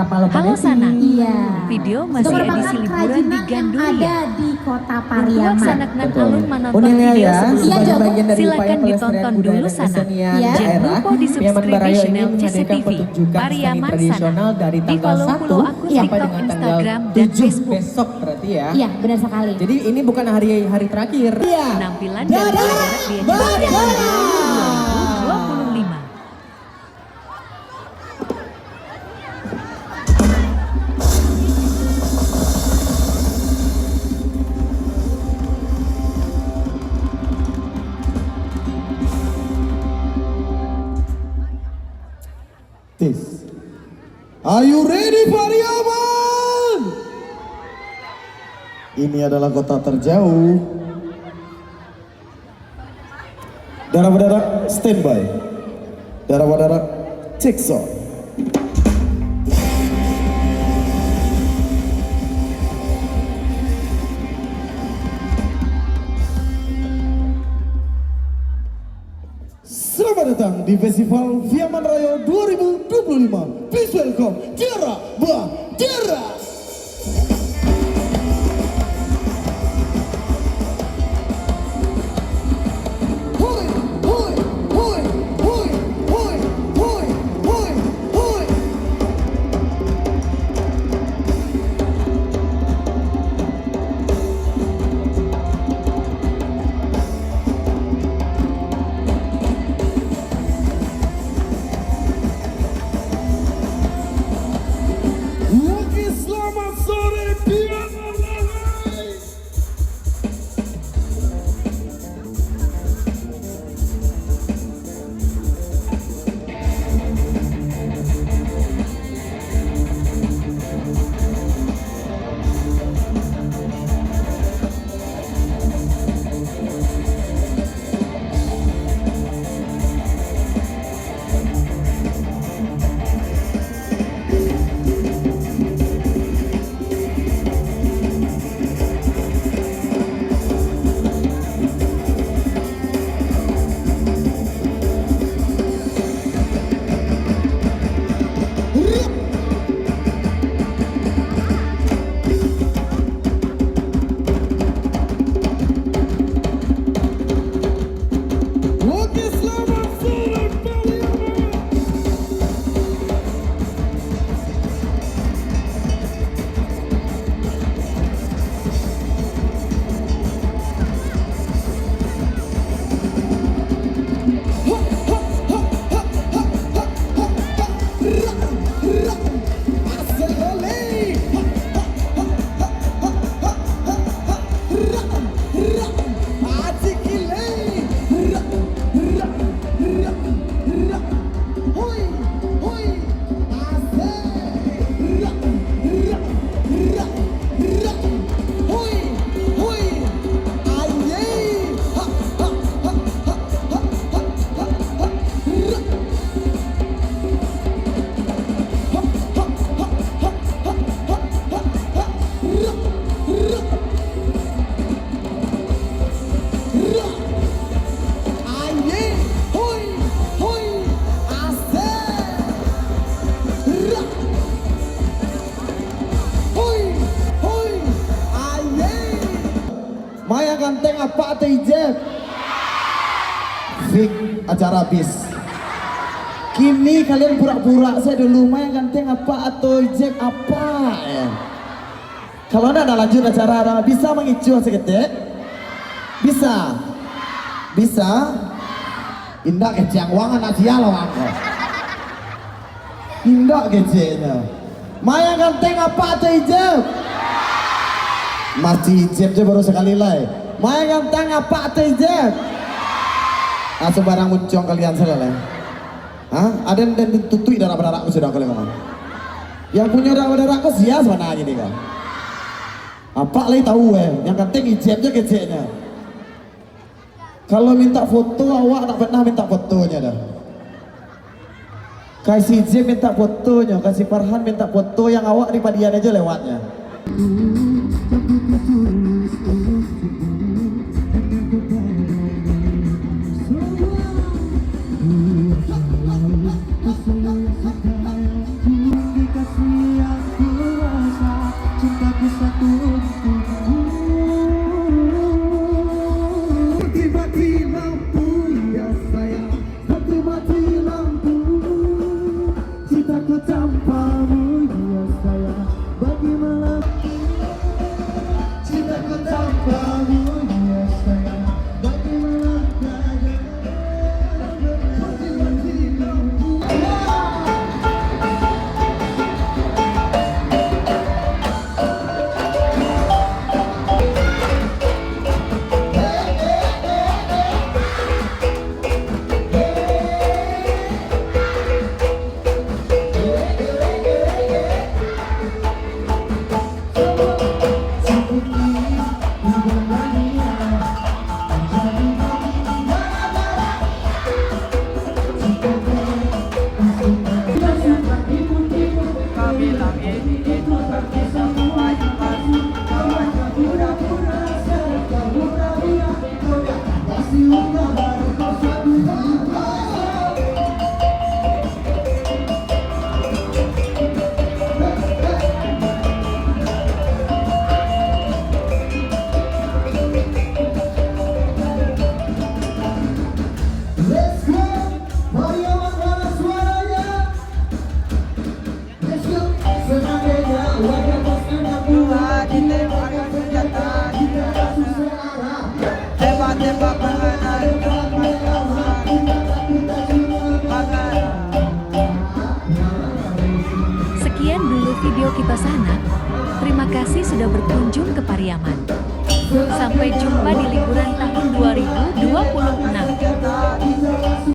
kapal Halo Sana. Iya. Video masih edisi liburan di Gandulia. Ada di Kota Pariaman. Sanaknan alun menonton Uniknya video ya, sebelumnya. Iya, bagian dari Silakan upaya pelestarian ditonton budaya dulu dan Sana. kesenian Ya. Jangan daerah. lupa di Piaman subscribe Barayo ini channel menghadirkan CCTV pertunjukan seni Pariaman tradisional Sana. dari Di tanggal follow 1 akun sampai TikTok, dengan tanggal Instagram, dan 7 Facebook. besok berarti ya. Iya, benar sekali. Jadi ini bukan hari terakhir. Iya. Penampilan dari daerah di Pariaman 2025. Tis. Are you ready Pariaman? Ini adalah kota terjauh. Darah-darah standby. Darah-darah check shot. Selamat datang di Festival Piaman Raya 2025. Please welcome Dera Bandera. Hoi, hoi, hoi, hoi, hoi, hoi, hoi, hoi. Oke, selamat sore Piaman Raya. Oke, selamat sore Pariaman. Maya ganteng apa atau ijab? Fik acara bis. Kini kalian pura-pura saya dulu. Maya ganteng apa atau ijab apa ya? Kalau ada lanjut acara bisa mengicu seketik? Bisa? Bisa? Indah keceng wangan asia loh aku. Indah kecengnya. Maya ganteng apa atau ijab? Masih ijab aja baru sekali lah. Maya ganteng apa atau ijab? Ah sembarang muncung kalian salah lah. Hah? Ada yang ditutui darah-darahku sudah kalian ngomong. Yang punya darah-darahku sia sebenarnya gini kan. Apa lagi tahu yang penting ijabnya keceknya. Kalau minta foto awak tak pernah minta fotonya dah. Kasih ijab minta fotonya, kasih Farhan minta foto yang awak di padian aja lewatnya. Let's go, Pariaman mana suaranya? Let's go, senandainya wajah bos anak buah ditembakkan senjata, tidak susah tembak-tembak mengenai Sekian dulu video kita sana. Terima kasih sudah berkunjung ke Pariaman. Sampai jumpa di liburan tahun 2026.